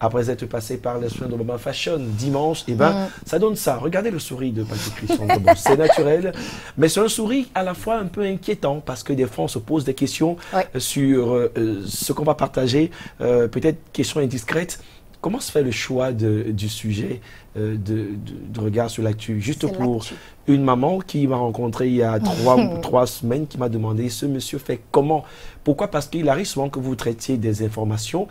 après être passé par les soins de Mama Fashion dimanche, et ben ça donne ça. Regardez le sourire de Patrick Christian. Bon, c'est naturel, mais c'est un sourire à la fois un peu inquiétant parce que des fois on se pose des questions sur ce qu'on va partager, peut-être questions indiscrètes. Comment se fait le choix du sujet de regard sur l'actu? Juste pour une maman qui m'a rencontré il y a 3 semaines, qui m'a demandé, ce monsieur fait comment? Pourquoi? Parce qu'il arrive souvent que vous traitiez des informations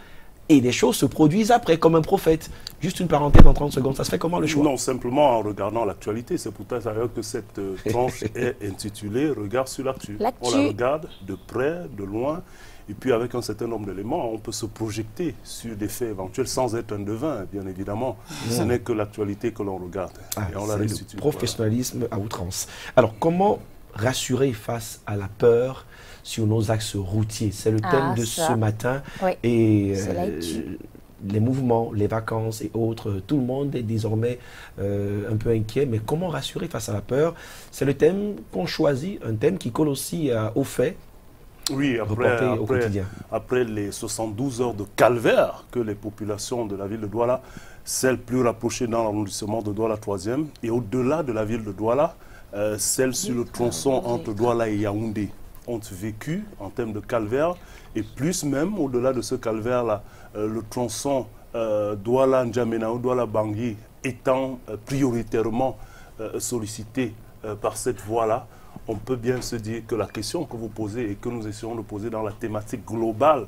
et les choses se produisent après, comme un prophète. Juste une parenthèse en 30 secondes, ça se fait comment le choix? Non, simplement en regardant l'actualité. C'est pour ça d'ailleurs que cette tranche est intitulée « Regard sur l'actu ». On la regarde de près, de loin. Et puis avec un certain nombre d'éléments, on peut se projeter sur des faits éventuels sans être un devin, bien évidemment. Ce n'est que l'actualité que l'on regarde. Et on la restitue. Professionnalisme à outrance. Alors, comment rassurer face à la peur sur nos axes routiers? C'est le thème de ce matin. Et les mouvements, les vacances et autres, tout le monde est désormais un peu inquiet. Mais comment rassurer face à la peur? C'est le thème qu'on choisit, un thème qui colle aussi aux faits. Oui, après les 72 heures de calvaire que les populations de la ville de Douala, celles plus rapprochées dans l'arrondissement de Douala 3e, et au-delà de la ville de Douala, celles sur le tronçon entre Douala et Yaoundé, ont vécu en termes de calvaire, et plus même au-delà de ce calvaire-là, le tronçon Douala-N'Djamena ou Douala-Bangui étant prioritairement sollicité par cette voie-là, on peut bien se dire que la question que vous posez et que nous essayons de poser dans la thématique globale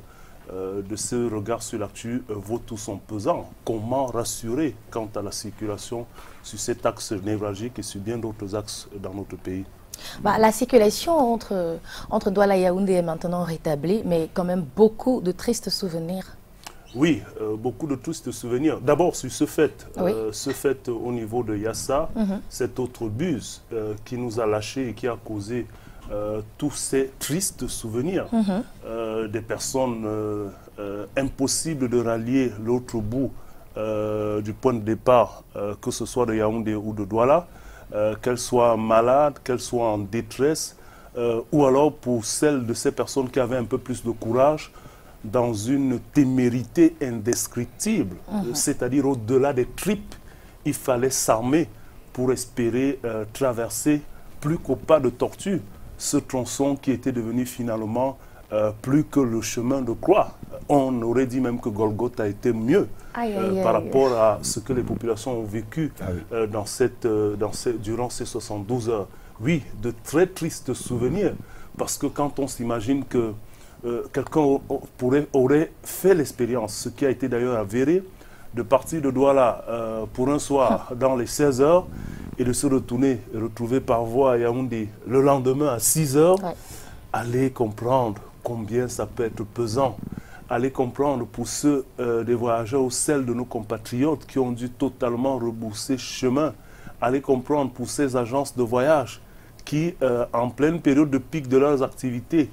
de ce regard sur l'actu vaut tout son pesant. Comment rassurer quant à la circulation sur cet axe névralgique et sur bien d'autres axes dans notre pays? La circulation entre Douala et Yaoundé est maintenant rétablie, mais quand même beaucoup de tristes souvenirs. Oui, beaucoup de tristes souvenirs. D'abord sur ce fait au niveau de Yassa, cet autre bus qui nous a lâchés et qui a causé tous ces tristes souvenirs. Des personnes impossibles de rallier l'autre bout du point de départ, que ce soit de Yaoundé ou de Douala, qu'elles soient malades, qu'elles soient en détresse, ou alors pour celles de ces personnes qui avaient un peu plus de courage, dans une témérité indescriptible, c'est-à-dire au-delà des tripes, il fallait s'armer pour espérer traverser plus qu'au pas de tortue ce tronçon qui était devenu finalement plus que le chemin de croix. On aurait dit même que Golgotha était mieux par rapport à ce que les populations ont vécu durant ces 72 heures. Oui, de très tristes souvenirs, parce que quand on s'imagine que quelqu'un aurait fait l'expérience, ce qui a été d'ailleurs avéré, de partir de Douala pour un soir dans les 16 heures et de se retrouver par voie à Yaoundé le lendemain à 6 heures, allez comprendre combien ça peut être pesant. Allez comprendre pour ceux des voyageurs ou celles de nos compatriotes qui ont dû totalement rebourser chemin. Allez comprendre pour ces agences de voyage qui, en pleine période de pic de leurs activités,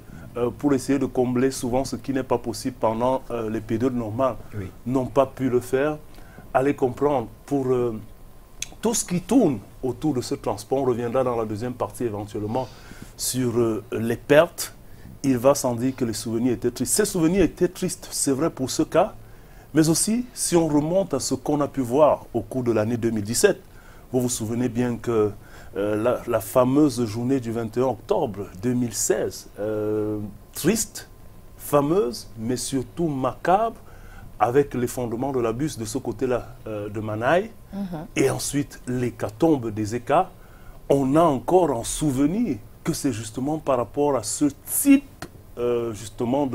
pour essayer de combler souvent ce qui n'est pas possible pendant les périodes normales, n'ont pas pu le faire. Allez comprendre pour tout ce qui tourne autour de ce transport. On reviendra dans la deuxième partie éventuellement sur les pertes. Il va sans dire que les souvenirs étaient tristes. Ces souvenirs étaient tristes, c'est vrai pour ce cas, mais aussi si on remonte à ce qu'on a pu voir au cours de l'année 2017. Vous vous souvenez bien que la fameuse journée du 21 octobre 2016, triste, fameuse, mais surtout macabre, avec l'effondrement de la bus de ce côté-là de Manaï, et ensuite l'hécatombe des Écas, on a encore en souvenir que c'est justement par rapport à ce type justement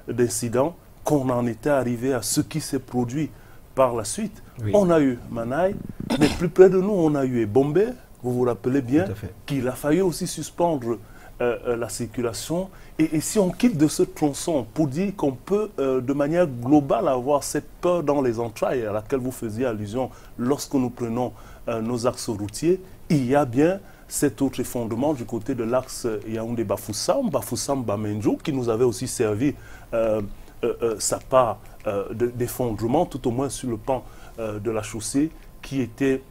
d'incident qu'on en était arrivé à ce qui s'est produit par la suite. On a eu Manaï, mais plus près de nous, on a eu Bombay. Vous vous rappelez bien qu'il a fallu aussi suspendre la circulation. Et si on quitte de ce tronçon pour dire qu'on peut de manière globale avoir cette peur dans les entrailles à laquelle vous faisiez allusion lorsque nous prenons nos axes routiers, il y a bien cet autre effondrement du côté de l'axe Yaoundé-Bafoussam, Bafoussam-Bamenjou, qui nous avait aussi servi sa part d'effondrement, tout au moins sur le pan de la chaussée, qui était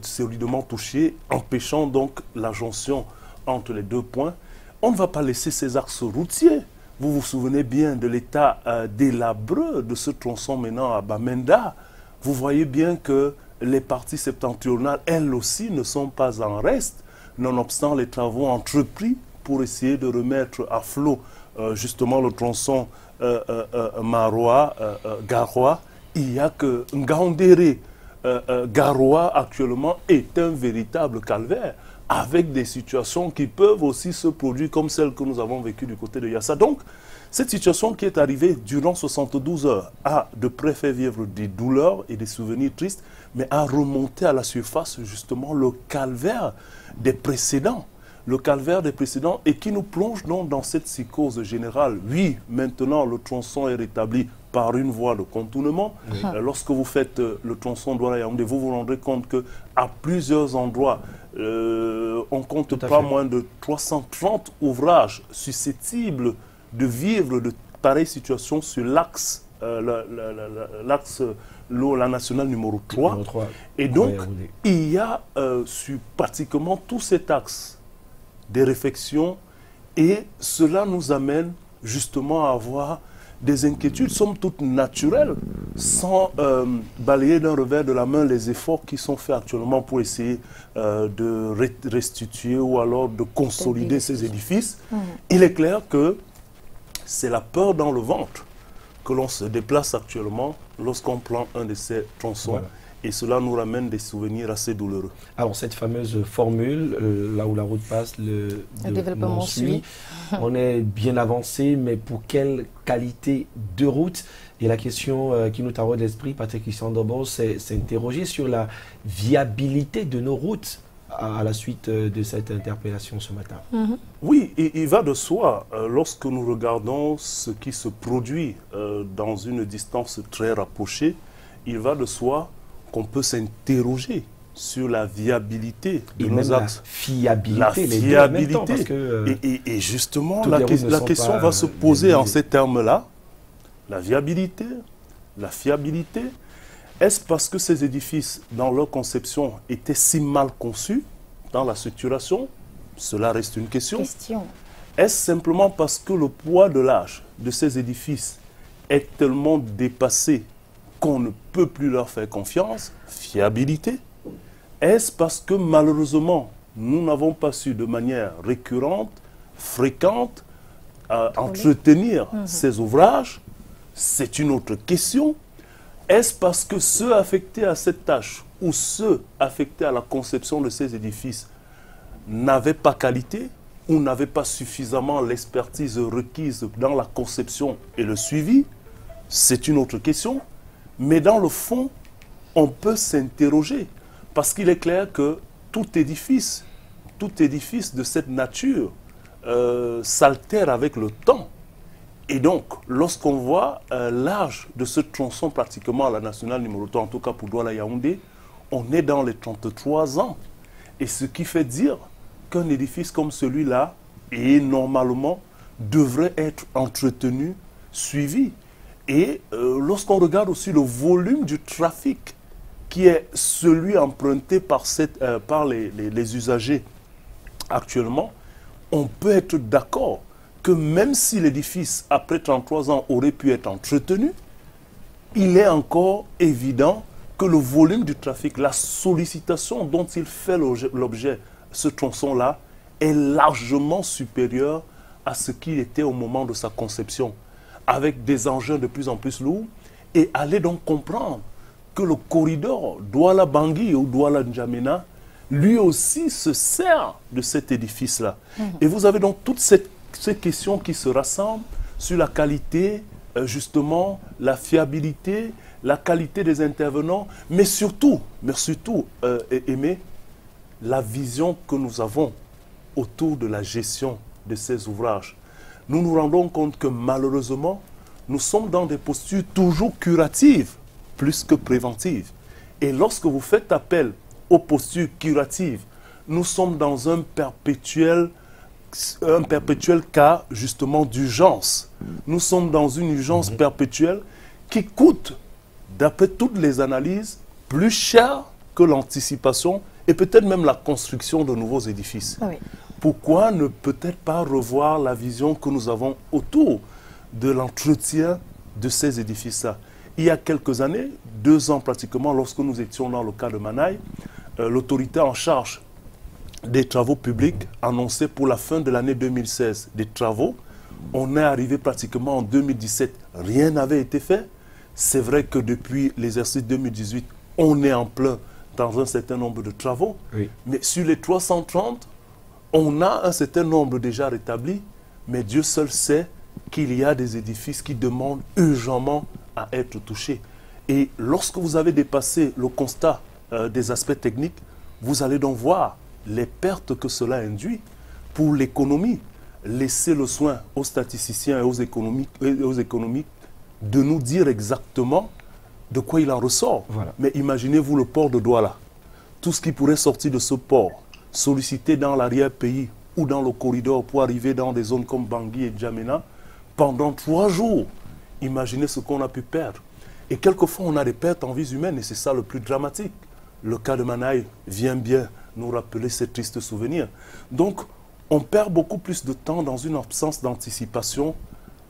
solidement touché, empêchant donc la jonction entre les deux points. On ne va pas laisser ces axes routiers vous vous souvenez bien de l'état délabreux de ce tronçon menant à Bamenda. Vous voyez bien que les parties septentrionales, elles aussi, ne sont pas en reste, nonobstant les travaux entrepris pour essayer de remettre à flot justement le tronçon Marois-Garoua. Il n'y a que Ngaoundéré Garoua actuellement est un véritable calvaire, avec des situations qui peuvent aussi se produire comme celles que nous avons vécues du côté de Yassa. Donc, cette situation qui est arrivée durant 72 heures a de près fait vivre des douleurs et des souvenirs tristes, mais a remonté à la surface justement le calvaire des précédents. Le calvaire des précédents et qui nous plonge donc dans cette psychose générale. Oui, maintenant le tronçon est rétabli par une voie de contournement. Oui. Lorsque vous faites le tronçon Douala-Yaoundé, vous vous rendrez compte qu'à plusieurs endroits, on compte pas moins de 330 ouvrages susceptibles de vivre de pareilles situations sur l'axe, la nationale numéro 3. Et donc, il y a sur pratiquement tout cet axe des réflexions et cela nous amène justement à avoir des inquiétudes, somme toute naturelles, sans balayer d'un revers de la main les efforts qui sont faits actuellement pour essayer de restituer ou alors de consolider ces édifices. Il est clair que c'est la peur dans le ventre que l'on se déplace actuellement lorsqu'on prend un de ces tronçons. Voilà. Et cela nous ramène des souvenirs assez douloureux. Alors cette fameuse formule, là où la route passe, le développement suit, on est bien avancé, mais pour quelle qualité de route? Et la question qui nous taraude l'esprit, Patrick Christian Dobos, c'est s'interroger sur la viabilité de nos routes à la suite de cette interpellation ce matin. Oui, il va de soi, lorsque nous regardons ce qui se produit dans une distance très rapprochée, il va de soi qu'on peut s'interroger sur la viabilité de nos axes. La fiabilité, parce que, et justement, la question va se poser en ces termes-là. La viabilité, la fiabilité. Est-ce parce que ces édifices, dans leur conception, étaient si mal conçus dans la structuration? Cela reste une question. Est-ce simplement parce que le poids de l'âge de ces édifices est tellement dépassé qu'on ne peut plus leur faire confiance? Fiabilité. Est-ce parce que malheureusement, nous n'avons pas su de manière récurrente, fréquente, entretenir ces ouvrages? C'est une autre question. Est-ce parce que ceux affectés à cette tâche ou ceux affectés à la conception de ces édifices n'avaient pas qualité ou n'avaient pas suffisamment l'expertise requise dans la conception et le suivi? C'est une autre question. Mais dans le fond, on peut s'interroger parce qu'il est clair que tout édifice de cette nature s'altère avec le temps. Et donc, lorsqu'on voit l'âge de ce tronçon pratiquement à la nationale numéro 3, en tout cas pour Douala-Yaoundé, on est dans les 33 ans. Et ce qui fait dire qu'un édifice comme celui-là, et normalement, devrait être entretenu, suivi. Et lorsqu'on regarde aussi le volume du trafic qui est celui emprunté par les usagers actuellement, on peut être d'accord que même si l'édifice, après 33 ans, aurait pu être entretenu, il est encore évident que le volume du trafic, la sollicitation dont il fait l'objet, ce tronçon-là, est largement supérieur à ce qu'il était au moment de sa conception, avec des engins de plus en plus lourds, et allez donc comprendre que le corridor Douala-Bangui ou Douala-N'Djamena, lui aussi se sert de cet édifice-là. Et vous avez donc toutes ces questions qui se rassemblent sur la qualité, justement, la fiabilité, la qualité des intervenants, mais surtout, Aimé, la vision que nous avons autour de la gestion de ces ouvrages. Nous nous rendons compte que malheureusement, nous sommes dans des postures toujours curatives, plus que préventives. Et lorsque vous faites appel aux postures curatives, nous sommes dans un perpétuel cas, justement, d'urgence. Nous sommes dans une urgence perpétuelle qui coûte, d'après toutes les analyses, plus cher que l'anticipation et peut-être même la construction de nouveaux édifices. Oui. pourquoi ne peut-être pas revoir la vision que nous avons autour de l'entretien de ces édifices-là? Il y a quelques années, 2 ans pratiquement, lorsque nous étions dans le cas de Manaï, l'autorité en charge des travaux publics annonçait pour la fin de l'année 2016 des travaux. On est arrivé pratiquement en 2017, rien n'avait été fait. C'est vrai que depuis l'exercice 2018, on est en plein dans un certain nombre de travaux. Oui. Mais sur les 330, on a un certain nombre déjà rétablis, mais Dieu seul sait qu'il y a des édifices qui demandent urgemment à être touchés. Et lorsque vous avez dépassé le constat des aspects techniques, vous allez donc voir les pertes que cela induit pour l'économie. Laissez le soin aux statisticiens et aux économiques de nous dire exactement de quoi il en ressort. Voilà. Mais imaginez-vous le port de Douala. Tout ce qui pourrait sortir de ce port, sollicité dans l'arrière-pays ou dans le corridor pour arriver dans des zones comme Bangui et Djamena, pendant 3 jours, imaginez ce qu'on a pu perdre. Et quelquefois, on a des pertes en vies humaines et c'est ça le plus dramatique. Le cas de Manaï vient bien nous rappeler ces tristes souvenirs. Donc, on perd beaucoup plus de temps dans une absence d'anticipation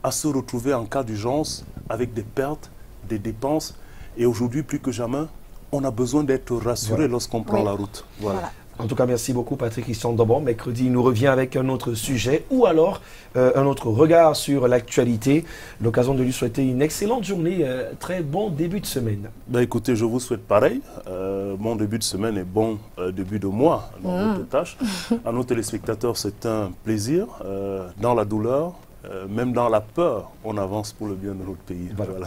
à se retrouver en cas d'urgence avec des pertes, des dépenses. Et aujourd'hui, plus que jamais, on a besoin d'être rassuré lorsqu'on prend la route. Voilà. En tout cas, merci beaucoup Patrick Christian Dobon. Mercredi, il nous revient avec un autre sujet ou alors un autre regard sur l'actualité. L'occasion de lui souhaiter une excellente journée, très bon début de semaine. Ben, écoutez, je vous souhaite pareil. Bon début de semaine et bon début de mois dans votre tâche. À nos téléspectateurs, c'est un plaisir. Dans la douleur, même dans la peur, on avance pour le bien de notre pays. Voilà.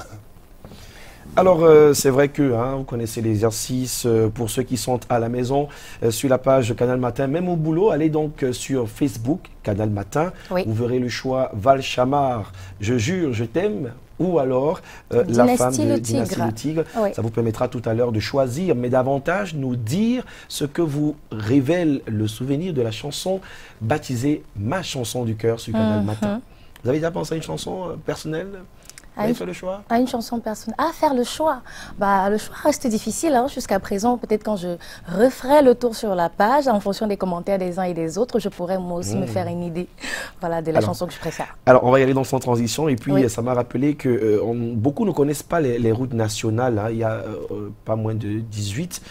Alors, c'est vrai que vous connaissez l'exercice pour ceux qui sont à la maison sur la page Canal Matin, même au boulot. Allez donc sur Facebook, Canal Matin. Oui. Vous verrez le choix Val Chamar, Je jure, je t'aime. Ou alors la femme de Dynastie le Tigre. Oui. Ça vous permettra tout à l'heure de choisir, mais davantage nous dire ce que vous révèle le souvenir de la chanson baptisée Ma chanson du cœur sur Canal Matin. Vous avez déjà pensé à une chanson personnelle? Vous avez fait le choix? À une chanson personnelle. Ah, faire le choix. Bah, le choix reste difficile jusqu'à présent. Peut-être quand je referai le tour sur la page, en fonction des commentaires des uns et des autres, je pourrais moi aussi me faire une idée de la chanson que je préfère. Alors, on va y aller dans son transition. Et puis, ça m'a rappelé que beaucoup ne connaissent pas les routes nationales. Il y a pas moins de 18.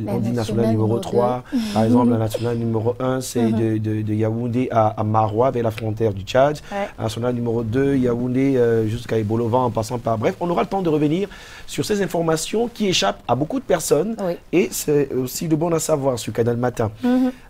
On dit nationale numéro 3. Par exemple, la nationale numéro 1, c'est de Yaoundé à Maroua, vers la frontière du Tchad. La nationale numéro 2, Yaoundé jusqu'à Ebolovan, en passant par... Bref, on aura le temps de revenir sur ces informations qui échappent à beaucoup de personnes. Et c'est aussi de bon à savoir sur Canal Matin.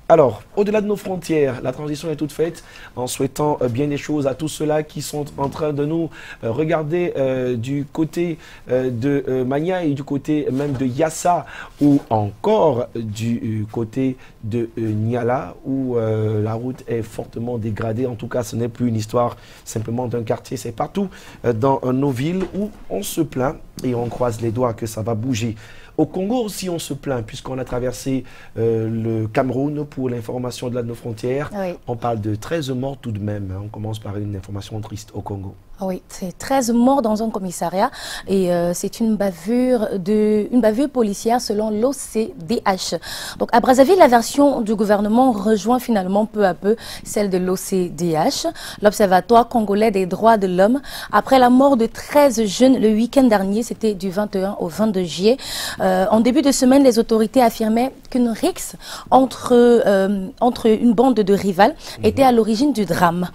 Alors, au-delà de nos frontières, la transition est toute faite en souhaitant bien des choses à tous ceux-là qui sont en train de nous regarder du côté de Mania et du côté même de Yassa ou encore du côté de Niala où la route est fortement dégradée. En tout cas, ce n'est plus une histoire simplement d'un quartier, c'est partout dans nos villes où on se plaint et on croise les doigts que ça va bouger. Au Congo aussi, on se plaint, puisqu'on a traversé le Cameroun pour l'information de nos frontières. On parle de 13 morts tout de même. On commence par une information triste au Congo. Oui, c'est 13 morts dans un commissariat et c'est une bavure policière selon l'OCDH. Donc à Brazzaville, la version du gouvernement rejoint finalement peu à peu celle de l'OCDH, l'Observatoire congolais des droits de l'homme. Après la mort de 13 jeunes le week-end dernier, c'était du 21 au 22 juillet, en début de semaine, les autorités affirmaient qu'une rixe entre une bande de rivales était à l'origine du drame.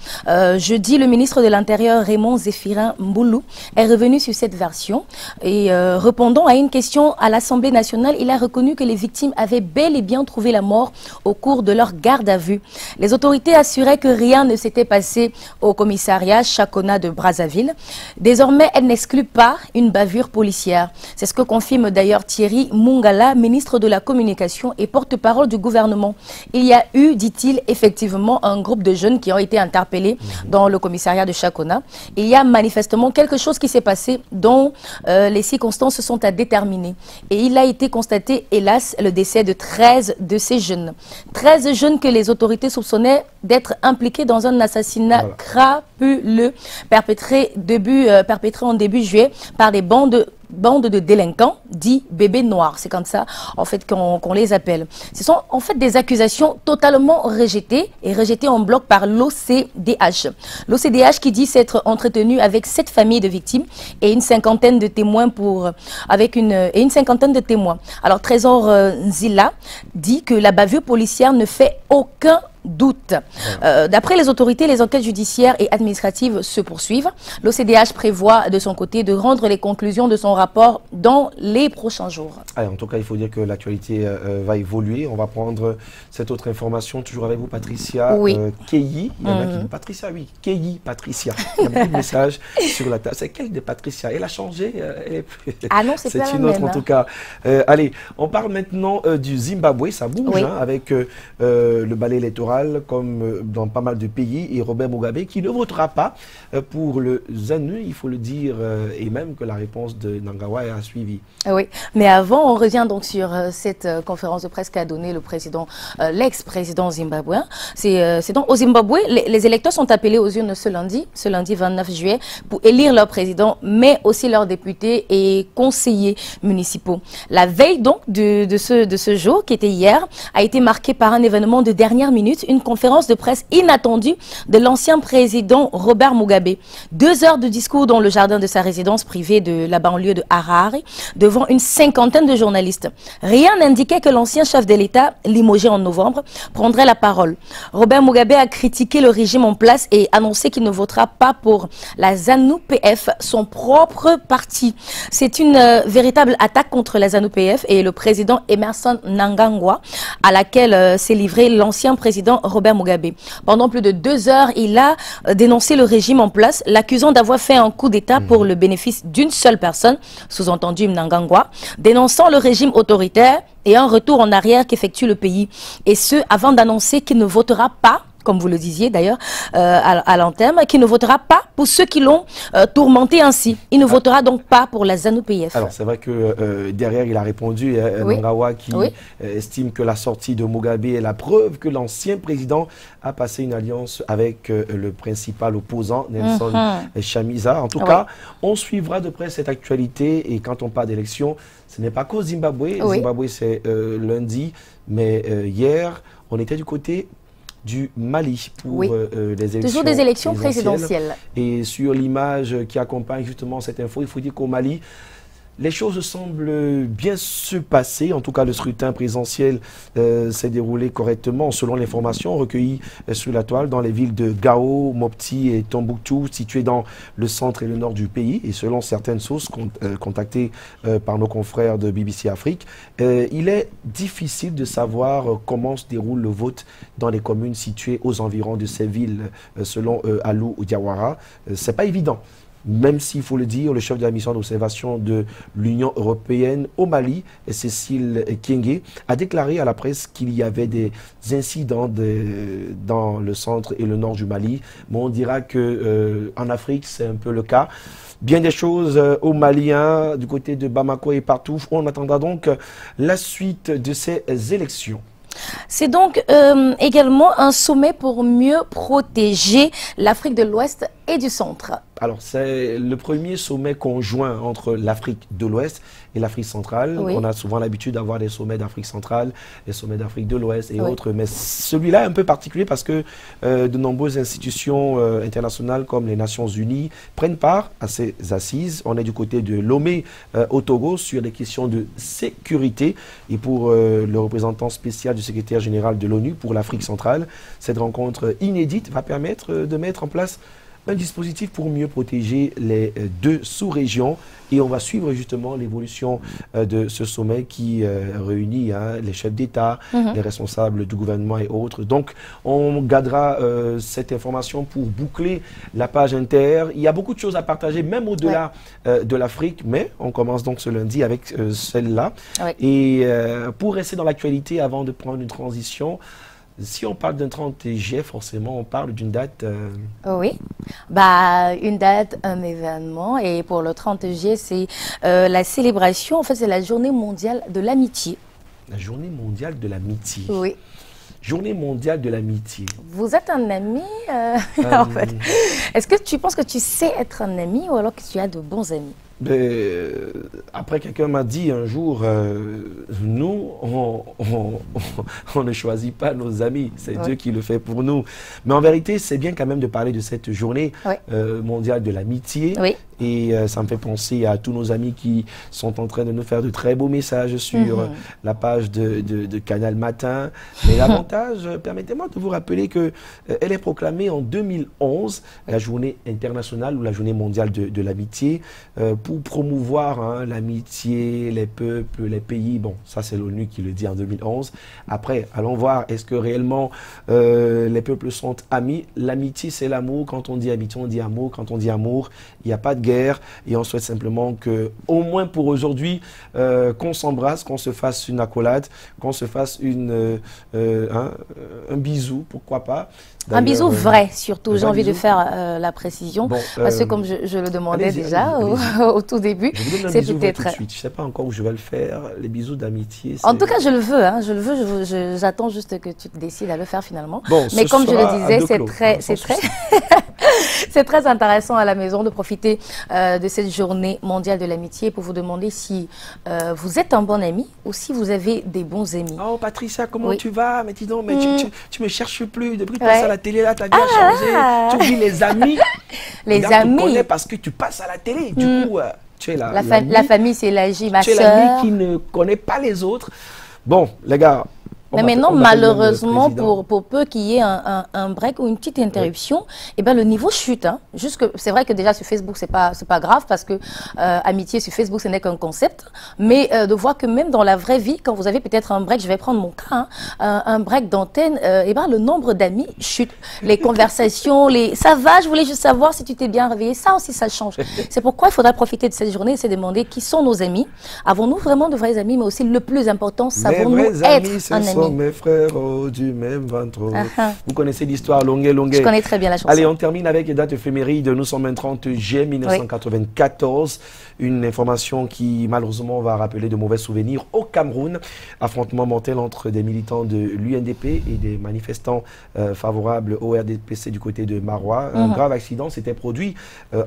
Jeudi, le ministre de l'Intérieur, Raymond Zéphirin Mboulou, est revenu sur cette version et répondant à une question à l'Assemblée nationale, il a reconnu que les victimes avaient bel et bien trouvé la mort au cours de leur garde à vue. Les autorités assuraient que rien ne s'était passé au commissariat Chakona de Brazzaville. Désormais, elles n'excluent pas une bavure policière. C'est ce que confirme d'ailleurs Thierry Mungala, ministre de la Communication et porte-parole du gouvernement. Il y a eu, dit-il, effectivement un groupe de jeunes qui ont été interpellés dans le commissariat de Chakona. Il y a manifestement quelque chose qui s'est passé dont les circonstances sont à déterminer. Et il a été constaté, hélas, le décès de 13 de ces jeunes. 13 jeunes que les autorités soupçonnaient d'être impliqués dans un assassinat crapuleux perpétré en début juillet par des bandes de délinquants dits bébés noirs. C'est comme ça, en fait, qu'on les appelle. Ce sont en fait des accusations totalement rejetées et rejetées en bloc par l'OCDH. L'OCDH qui dit s'être entretenu avec 7 familles de victimes et une cinquantaine de témoins Alors, Trésor Nzila dit que la bavure policière ne fait aucun doute. D'après les autorités, les enquêtes judiciaires et administratives se poursuivent. L'OCDH prévoit de son côté de rendre les conclusions de son rapport dans les prochains jours. Allez, en tout cas, il faut dire que l'actualité va évoluer. On va prendre cette autre information, toujours avec vous, Patricia. Oui. Keyi, il y en a qui... Patricia, oui. Keyi, Patricia. Il y a beaucoup de messages sur la table. C'est quelle de Patricia? Elle a changé Ah non, c'est pas une la autre, même. en tout cas. Allez, on parle maintenant du Zimbabwe. Ça bouge, Oui. avec le balai électoral, comme dans pas mal de pays, et Robert Mugabe qui ne votera pas pour le ZANU, il faut le dire, et même que la réponse de Nangawa a suivi. Oui, mais avant, on revient donc sur cette conférence de presse qu'a donnée le président, l'ex-président zimbabwéen. C'est donc au Zimbabwe, les électeurs sont appelés aux urnes ce lundi 29 juillet, pour élire leur président, mais aussi leurs députés et conseillers municipaux. La veille donc de ce jour, qui était hier, a été marquée par un événement de dernière minute, une conférence de presse inattendue de l'ancien président Robert Mugabe. 2 heures de discours dans le jardin de sa résidence privée de la banlieue de Harare, devant une cinquantaine de journalistes. Rien n'indiquait que l'ancien chef de l'État, limogé en novembre, prendrait la parole. Robert Mugabe a critiqué le régime en place et annoncé qu'il ne votera pas pour la ZANU-PF, son propre parti. C'est une véritable attaque contre la ZANU-PF et le président Emmerson Mnangagwa, à laquelle s'est livré l'ancien président Robert Mugabe. Pendant plus de 2 heures, il a dénoncé le régime en place, l'accusant d'avoir fait un coup d'État pour le bénéfice d'une seule personne, sous-entendu Mnangagwa, dénonçant le régime autoritaire et un retour en arrière qu'effectue le pays. Et ce, avant d'annoncer qu'il ne votera pas, comme vous le disiez d'ailleurs à l'antenne, qui ne votera pas pour ceux qui l'ont tourmenté ainsi. Il ne votera donc pas pour la ZANU-PF. Alors c'est vrai que derrière il a répondu, Nangawa qui estime que la sortie de Mugabe est la preuve que l'ancien président a passé une alliance avec le principal opposant, Nelson Chamisa. En tout cas, on suivra de près cette actualité, et quand on parle d'élection, ce n'est pas qu'au Zimbabwe. Zimbabwe c'est lundi, mais hier on était du côté du Mali pour les élections. Toujours des élections présidentielles. Et sur l'image qui accompagne justement cette info, il faut dire qu'au Mali, les choses semblent bien se passer. En tout cas, le scrutin présidentiel s'est déroulé correctement selon l'information recueillie sur la toile dans les villes de Gao, Mopti et Tombouctou, situées dans le centre et le nord du pays. Et selon certaines sources contactées par nos confrères de BBC Afrique, il est difficile de savoir comment se déroule le vote dans les communes situées aux environs de ces villes, selon Alou Diawara. C'est pas évident. Même s'il faut le dire, le chef de la mission d'observation de l'Union européenne au Mali, Cécile Kyenge, a déclaré à la presse qu'il y avait des incidents dans le centre et le nord du Mali. Mais on dira qu'en Afrique, c'est un peu le cas. Bien des choses au Mali, du côté de Bamako et partout. On attendra donc la suite de ces élections. C'est donc également un sommet pour mieux protéger l'Afrique de l'Ouest et du Centre. Alors, c'est le premier sommet conjoint entre l'Afrique de l'Ouest et l'Afrique centrale. On a souvent l'habitude d'avoir des sommets d'Afrique centrale, des sommets d'Afrique de l'Ouest et autres. Mais celui-là est un peu particulier parce que de nombreuses institutions internationales comme les Nations Unies prennent part à ces assises. On est du côté de Lomé au Togo sur des questions de sécurité. Et pour le représentant spécial du secrétaire général de l'ONU pour l'Afrique centrale, cette rencontre inédite va permettre de mettre en place un dispositif pour mieux protéger les 2 sous-régions. Et on va suivre justement l'évolution de ce sommet qui réunit les chefs d'État, les responsables du gouvernement et autres. Donc, on gardera cette information pour boucler la page inter. Il y a beaucoup de choses à partager, même au-delà de l'Afrique, mais on commence donc ce lundi avec celle-là. Et pour rester dans l'actualité, avant de prendre une transition, si on parle d'un 30 juillet, forcément, on parle d'une date... Oui, une date, un événement. Et pour le 30 juillet, c'est la célébration, en fait, c'est la journée mondiale de l'amitié. La journée mondiale de l'amitié. Oui. Journée mondiale de l'amitié. Vous êtes un ami en fait. Est-ce que tu penses que tu sais être un ami ou alors que tu as de bons amis? Après, quelqu'un m'a dit un jour, nous, on ne choisit pas nos amis, c'est Dieu qui le fait pour nous. Mais en vérité, c'est bien quand même de parler de cette journée mondiale de l'amitié. Oui. Et ça me fait penser à tous nos amis qui sont en train de nous faire de très beaux messages sur la page de Canal Matin. Mais l'avantage, permettez-moi de vous rappeler qu'elle est proclamée en 2011, la journée internationale ou la journée mondiale de l'amitié, pour promouvoir l'amitié, les peuples, les pays. Bon, ça c'est l'ONU qui le dit en 2011. Après, allons voir, est-ce que réellement les peuples sont amis? L'amitié, c'est l'amour. Quand on dit amitié, on dit amour. Quand on dit amour, il n'y a pas de guerre. Et on souhaite simplement que, au moins pour aujourd'hui, qu'on s'embrasse, qu'on se fasse une accolade, qu'on se fasse un bisou, pourquoi pas. Un bisou vrai, surtout. J'ai envie de faire la précision, parce que comme je le demandais déjà au tout début, c'est peut-être... Je ne sais pas encore où je vais le faire. Les bisous d'amitié. En tout cas, je le veux. Hein, je le veux. J'attends juste que tu te décides à le faire finalement. Bon, mais comme je le disais, c'est très intéressant à la maison de profiter de cette journée mondiale de l'amitié pour vous demander si vous êtes un bon ami ou si vous avez des bons amis. Oh Patricia, comment tu vas? Mais dis donc, mais tu me cherches plus. Depuis que tu passes à la télé, là, ta vie a changé. Tu oublies les amis. Les amis. Tu connais parce que tu passes à la télé. Du coup, tu es la famille, c'est l'agi, ma soeur. Tu es l'ami qui ne connaît pas les autres. Bon, les gars. Mais maintenant, malheureusement, pour peu qu'il y ait un break ou une petite interruption, eh ben, le niveau chute. Hein. C'est vrai que déjà sur Facebook, c'est pas grave parce que amitié sur Facebook, ce n'est qu'un concept. Mais de voir que même dans la vraie vie, quand vous avez peut-être un break, je vais prendre mon cas, un break d'antenne, eh ben, le nombre d'amis chute. Les conversations, ça va, je voulais juste savoir si tu t'es bien réveillé. Ça aussi, ça change. C'est pourquoi il faudra profiter de cette journée et se demander qui sont nos amis. Avons-nous vraiment de vrais amis, mais aussi le plus important, savons-nous être un ami? Mes frères du même ventre. Vous connaissez l'histoire Longuet. Je connais très bien la chanson. Allez, on termine avec les dates éphémérides. Nous sommes le 30 juillet 1994. Une information qui malheureusement va rappeler de mauvais souvenirs au Cameroun. Affrontement mortel entre des militants de l'UNDP et des manifestants favorables au RDPC du côté de Marois. Un grave accident s'était produit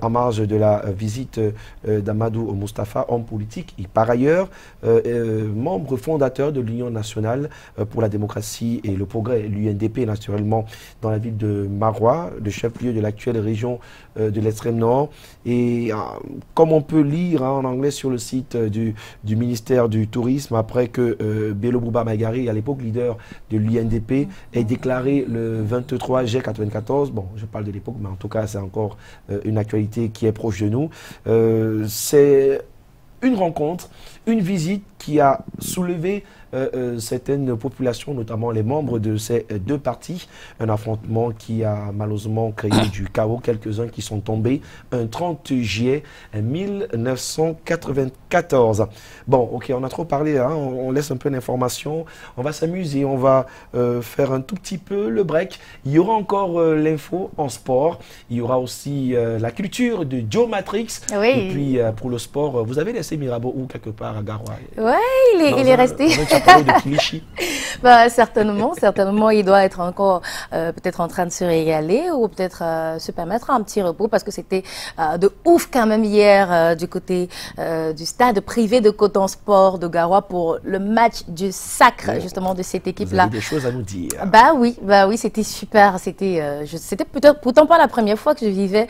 en marge de la visite d'Amadou Moustapha, homme politique et par ailleurs membre fondateur de l'Union nationale pour la démocratie et le progrès, l'UNDP naturellement, dans la ville de Marois, le chef-lieu de l'actuelle région de l'extrême nord. Et comme on peut lire en anglais sur le site du ministère du Tourisme, après que Bello Bouba Magari, à l'époque leader de l'UNDP, ait déclaré le 23 juillet 1994, bon, je parle de l'époque, mais en tout cas, c'est encore une actualité qui est proche de nous. C'est une rencontre, une visite qui a soulevé certaines populations, notamment les membres de ces deux partis. Un affrontement qui a malheureusement créé du chaos, quelques-uns qui sont tombés un 30 juillet 1994. Bon, ok, on a trop parlé, hein, on laisse un peu d'informations, on va s'amuser, on va faire un tout petit peu le break. Il y aura encore l'info en sport, il y aura aussi la culture de Joe Matrix, et puis pour le sport, vous avez laissé Mirabeau ou quelque part à Garoua? Oui, il est resté. De Kilichi. Certainement, il doit être encore peut-être en train de se régaler ou peut-être se permettre un petit repos parce que c'était de ouf quand même hier du côté du stade privé de Coton Sport de Garoua pour le match du sacre justement de cette équipe-là. Vous avez des choses à nous dire. Bah oui, c'était super. C'était pourtant pas la première fois que je vivais